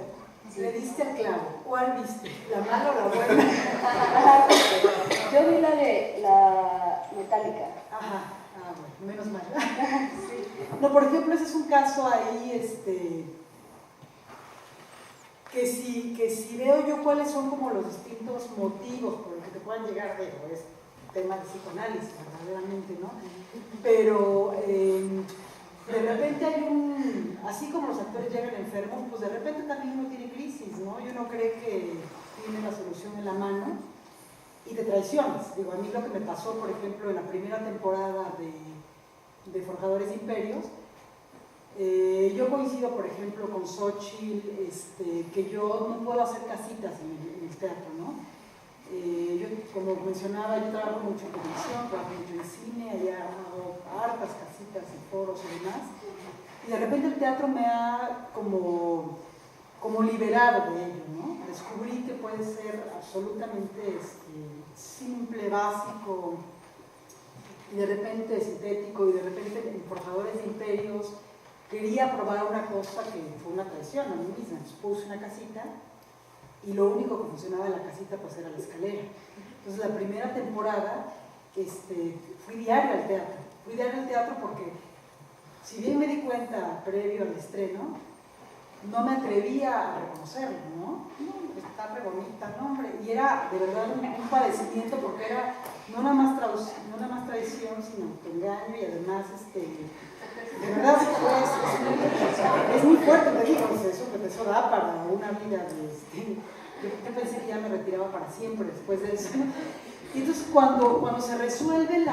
si le diste al clavo, ¿cuál viste? ¿La mala o la buena? Yo vi la de la metálica. Ajá, bueno, menos mal. Sí. No, por ejemplo, ese es un caso ahí, que si veo yo cuáles son como los distintos motivos por los que te puedan llegar, es tema de psicoanálisis, verdaderamente, ¿no? Pero de repente hay así como los actores llegan enfermos, pues de repente también uno tiene crisis, ¿no? Y uno cree que tiene la solución en la mano y te traicionas. Digo, a mí lo que me pasó, por ejemplo, en la primera temporada de Forjadores de Imperios, yo coincido, por ejemplo, con Xochitl, que yo no puedo hacer casitas en el teatro, ¿no? Yo, como mencionaba, yo trabajo mucho en televisión, trabajo mucho en cine, allá hago hartas casitas y foros y demás, y de repente el teatro me ha como liberado de ello, ¿no? Descubrí que puede ser absolutamente simple, básico, y de repente sintético, y de repente en Forjadores de Imperios quería probar una cosa que fue una traición a mí misma. Entonces puse una casita y lo único que funcionaba en la casita pues era la escalera. Entonces la primera temporada fui diario al teatro. Fui diario al teatro porque si bien me di cuenta previo al estreno, no me atrevía a reconocerlo, ¿no? Está re bonita, ¿no, hombre? Y era de verdad un padecimiento porque era no nada más traición, sino engaño y además de verdad es muy fuerte, te digo, eso da para una vida yo pensé que ya me retiraba para siempre después de eso. Y entonces cuando se resuelve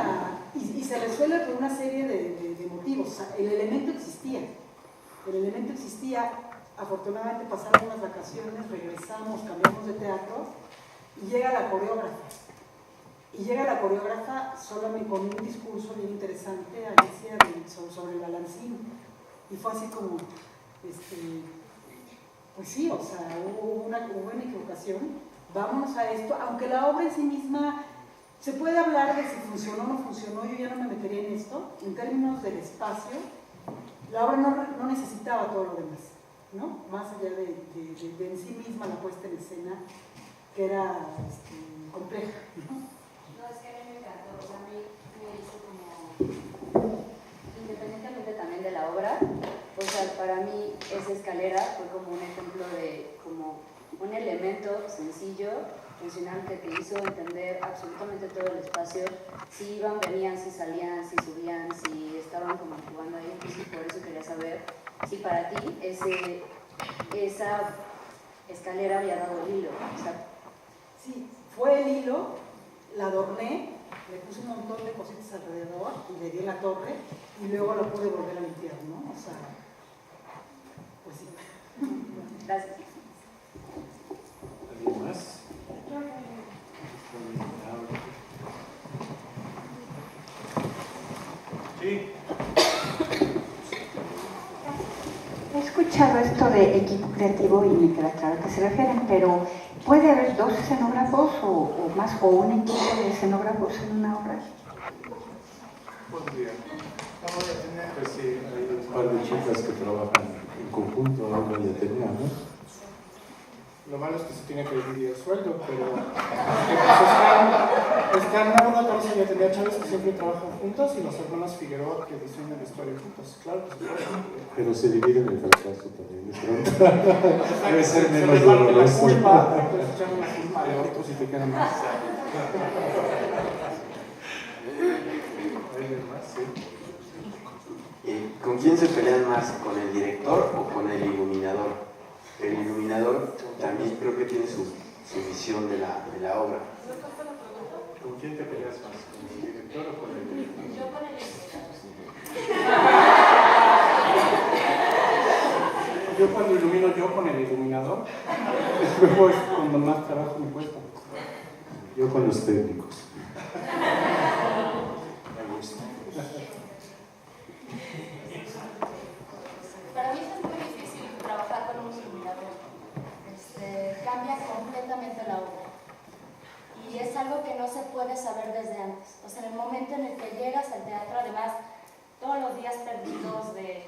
y se resuelve por una serie de motivos, o sea, el elemento existía, afortunadamente pasaron unas vacaciones, regresamos, cambiamos de teatro y llega la coreógrafa. Y llega la coreógrafa solamente con un discurso bien interesante, Alicia, sobre el balancín. Y fue así como, pues sí, o sea, hubo una equivocación, vámonos a esto, aunque la obra en sí misma, se puede hablar de si funcionó o no funcionó, yo ya no me metería en esto, en términos del espacio, la obra no necesitaba todo lo demás, ¿no? Más allá de en sí misma la puesta en escena, que era compleja, ¿no? Es que a mí me encantó, o sea, a mí me hizo como, independientemente también de la obra, o sea, para mí esa escalera fue como un ejemplo de, como un elemento sencillo, funcional, que te hizo entender absolutamente todo el espacio, si iban, venían, si salían, si subían, si estaban como jugando ahí. Entonces por eso quería saber si para ti esa escalera había dado el hilo, o sea, sí, fue el hilo. La adorné, le puse un montón de cositas alrededor y le di la torre y luego la pude volver a limpiar, ¿no? O sea, pues sí. Gracias. ¿Alguien más? Sí. He escuchado esto de equipo creativo y me queda claro a qué se refieren, pero ¿puede haber dos escenógrafos o más, o un equipo de escenógrafos en una obra? Podría. Pues sí, hay un par de chicas que trabajan en conjunto, ahora ya teníamos. Lo malo es que se tiene que dividir el sueldo, pero pues están una cosa, ya tenía chavos que siempre trabajan juntos y los hermanos Figueroa que diseñan la historia juntos, claro que se puede. Pero se dividen el fracaso también, de pronto. Debe ser menos doloroso. doloroso. Puedes echarle la culpa de otros y te quedan más. ¿Con quién se pelean más? ¿Con el director o con el iluminador? El iluminador también creo que tiene su visión de la obra. ¿Con quién te peleas más? ¿Con el director o con el director? Yo con el director. Yo cuando ilumino yo con el iluminador, luego es cuando más trabajo me cuesta. Yo con los técnicos. Me gusta. Para mí es muy difícil trabajar con un iluminador. Cambia completamente la obra. Y es algo que no se puede saber desde antes. O sea, en el momento en el que llegas al teatro, además, todos los días perdidos de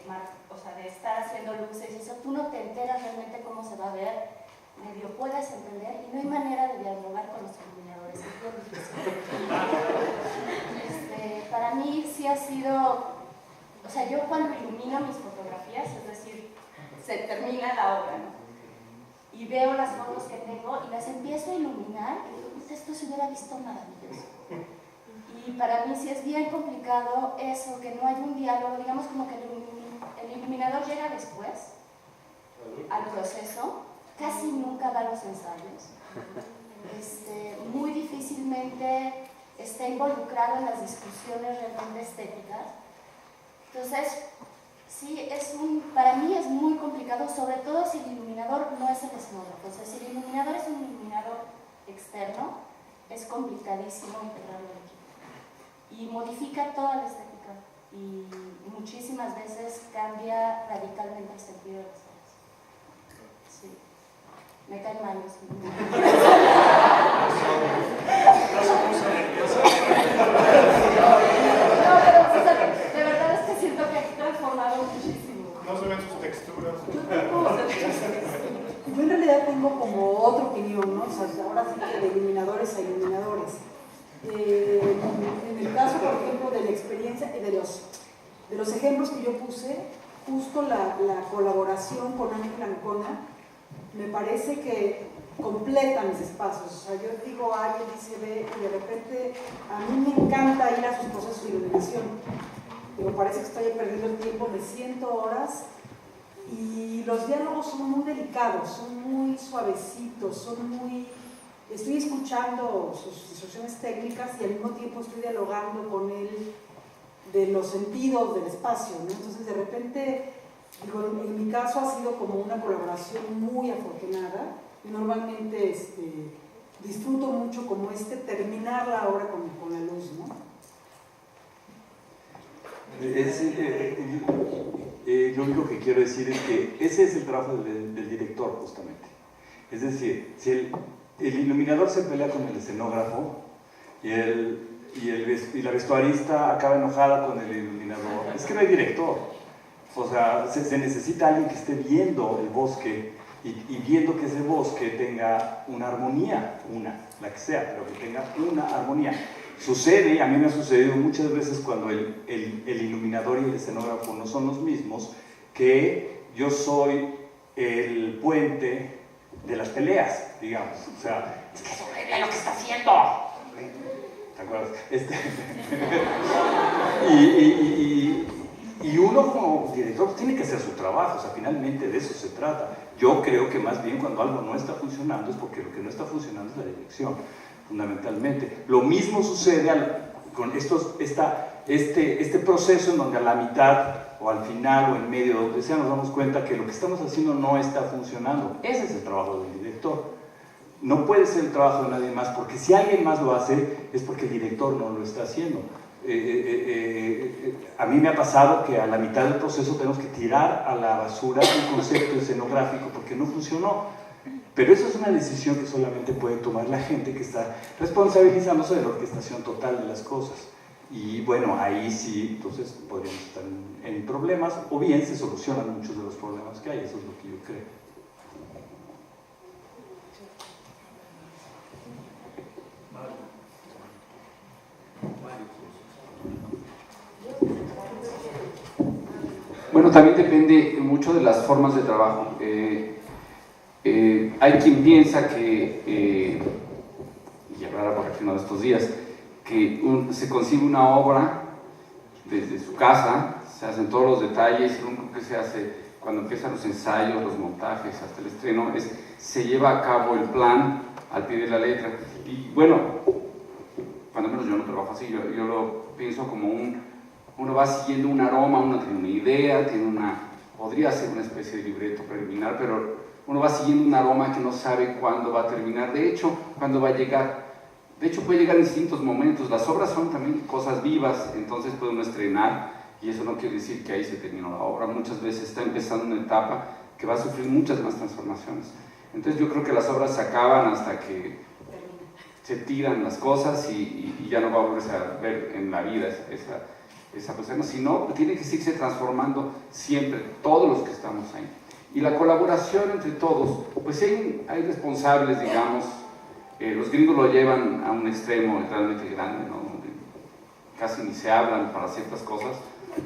estar haciendo luces, eso, tú no te enteras realmente cómo se va a ver, medio puedes entender, y no hay manera de dialogar con los iluminadores. Es bien difícil. Para mí sí ha sido, o sea, yo cuando ilumino mis fotografías, es decir, se termina la obra, ¿no? Y veo las fotos que tengo y las empiezo a iluminar y digo, esto se hubiera visto maravilloso. Y para mí sí es bien complicado eso, que no hay un diálogo, digamos como que el iluminador llega después al proceso, casi nunca va a los ensayos, muy difícilmente está involucrado en las discusiones realmente estéticas. Entonces, sí, para mí es muy complicado, sobre todo si el iluminador no es el escenógrafo. O sea, si el iluminador es un iluminador externo, es complicadísimo integrarlo al equipo. Y modifica toda la estética. Y muchísimas veces cambia radicalmente el sentido de las obras. Sí. Me caen mal los iluminadores. No, pero de verdad es que siento que ha transformado muchísimo. No se ven sus texturas. Yo en realidad tengo como otra opinión, ¿no? O sea, ahora sí que de iluminadores a iluminadores. En el caso, por ejemplo, de la experiencia, de los ejemplos que yo puse, justo la colaboración con Ángela Ancona, me parece que completa mis espacios. O sea, yo digo A y él dice B, y de repente a mí me encanta ir a sus procesos de iluminación. Pero parece que estoy perdiendo el tiempo, me siento horas. Y los diálogos son muy delicados, son muy suavecitos, estoy escuchando sus instrucciones técnicas y al mismo tiempo estoy dialogando con él de los sentidos del espacio, ¿no? Entonces de repente, digo, en mi caso ha sido como una colaboración muy afortunada y normalmente disfruto mucho como terminar la obra con la luz, ¿no? Lo único que quiero decir es que ese es el trabajo del director, justamente. Es decir, si el iluminador se pelea con el escenógrafo y la vestuarista acaba enojada con el iluminador, es que no hay director. O sea, se necesita alguien que esté viendo el bosque y viendo que ese bosque tenga una armonía, la que sea, pero que tenga una armonía. Sucede, a mí me ha sucedido muchas veces cuando el iluminador y el escenógrafo no son los mismos, que yo soy el puente de las peleas, digamos. O sea, es que es horrible lo que está haciendo. ¿Te acuerdas? Y uno como director tiene que hacer su trabajo, o sea, finalmente de eso se trata. Yo creo que más bien cuando algo no está funcionando es porque lo que no está funcionando es la dirección, fundamentalmente. Lo mismo sucede con este proceso en donde a la mitad o al final o en medio, donde sea, nos damos cuenta que lo que estamos haciendo no está funcionando. Ese es el trabajo del director. No puede ser el trabajo de nadie más, porque si alguien más lo hace es porque el director no lo está haciendo. A mí me ha pasado que a la mitad del proceso tenemos que tirar a la basura un concepto escenográfico porque no funcionó. Pero eso es una decisión que solamente puede tomar la gente que está responsabilizándose de la orquestación total de las cosas. Y bueno, ahí sí, entonces podríamos estar en problemas, o bien se solucionan muchos de los problemas que hay, eso es lo que yo creo. Bueno, también depende mucho de las formas de trabajo. Hay quien piensa que, y hablará por aquí uno de estos días, que se concibe una obra desde su casa, se hacen todos los detalles, lo único que se hace cuando empiezan los ensayos, los montajes, hasta el estreno, se lleva a cabo el plan al pie de la letra. Y bueno, cuando menos yo no trabajo así, yo lo pienso como uno va siguiendo un aroma, uno tiene una idea, podría ser una especie de libreto preliminar, pero uno va siguiendo un aroma que no sabe cuándo va a terminar, de hecho, cuándo va a llegar. De hecho, puede llegar en distintos momentos. Las obras son también cosas vivas, entonces puede uno estrenar, y eso no quiere decir que ahí se terminó la obra. Muchas veces está empezando una etapa que va a sufrir muchas más transformaciones. Entonces yo creo que las obras se acaban hasta que se tiran las cosas y ya no va a volverse a ver en la vida esa persona, sino tiene que seguirse transformando siempre, todos los que estamos ahí. Y la colaboración entre todos, pues hay responsables, digamos, los gringos lo llevan a un extremo realmente grande, ¿no? Donde casi ni se hablan para ciertas cosas,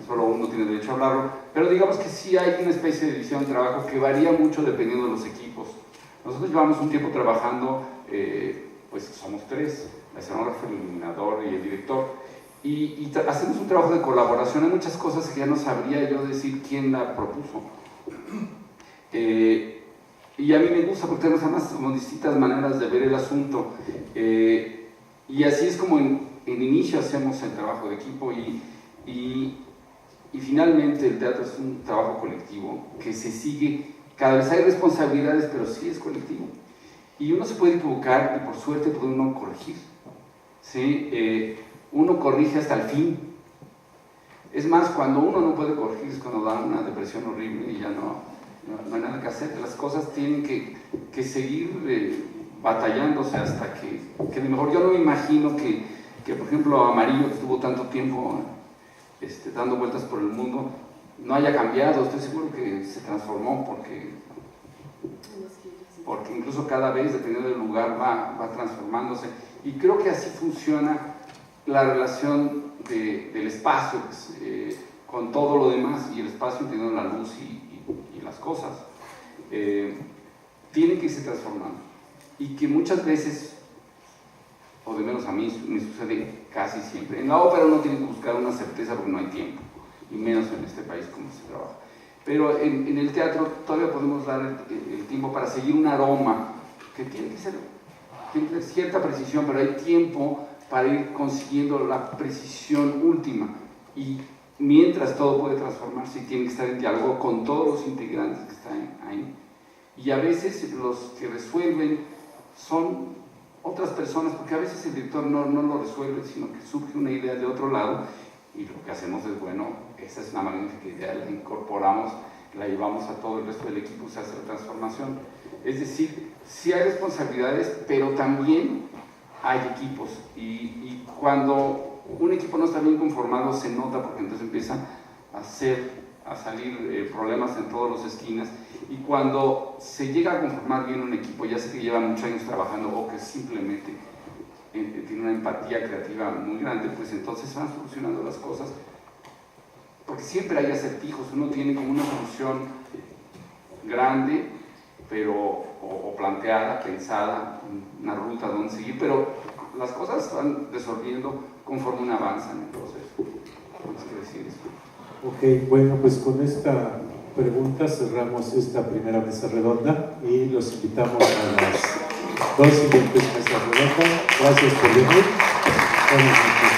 solo uno tiene derecho a hablarlo, pero digamos que sí hay una especie de división de trabajo que varía mucho dependiendo de los equipos. Nosotros llevamos un tiempo trabajando, pues somos tres, la escenógrafa, el iluminador y el director, y hacemos un trabajo de colaboración. Hay muchas cosas que ya no sabría yo decir quién la propuso. Y a mí me gusta porque tenemos además como distintas maneras de ver el asunto, y así es como en inicio hacemos el trabajo de equipo, y finalmente el teatro es un trabajo colectivo que se sigue. Cada vez hay responsabilidades, pero sí es colectivo. Y uno se puede equivocar y por suerte puede uno corregir. ¿Sí? Uno corrige hasta el fin. Es más, cuando uno no puede corregir es cuando da una depresión horrible y ya no hay nada que hacer. Las cosas tienen que seguir batallándose hasta que de mejor. Yo no me imagino que por ejemplo, Amarillo, que estuvo tanto tiempo dando vueltas por el mundo, no haya cambiado. Estoy seguro que se transformó porque incluso cada vez, dependiendo del lugar, va transformándose. Y creo que así funciona la relación del espacio con todo lo demás, y el espacio teniendo la luz y las cosas. Tiene que irse transformando. Y que muchas veces, o de menos a mí, me sucede casi siempre. En la ópera uno tiene que buscar una certeza porque no hay tiempo, y menos en este país como se trabaja. Pero en el teatro todavía podemos dar el tiempo para seguir un aroma que tiene que ser cierta precisión, pero hay tiempo para ir consiguiendo la precisión última. Y mientras todo puede transformarse, y tiene que estar en diálogo con todos los integrantes que están ahí. Y a veces los que resuelven son otras personas, porque a veces el director no lo resuelve, sino que surge una idea de otro lado, y lo que hacemos es, bueno, esa es una magnífica idea, la incorporamos, la llevamos a todo el resto del equipo, se hace la transformación. Es decir, sí hay responsabilidades, pero también hay equipos, y cuando un equipo no está bien conformado se nota, porque entonces empiezan a salir problemas en todas las esquinas. Y cuando se llega a conformar bien un equipo, ya sé que lleva muchos años trabajando o que simplemente tiene una empatía creativa muy grande, pues entonces van solucionando las cosas, porque siempre hay acertijos. Uno tiene como una solución grande, pero o planteada, pensada, una ruta donde seguir, pero las cosas van resolviendo conforme uno avanza en el proceso. ¿Cómo quiero decir eso? Ok, bueno, pues con esta pregunta cerramos esta primera mesa redonda y los invitamos a las dos siguientes mesas redondas. Gracias por venir. Buenas noches.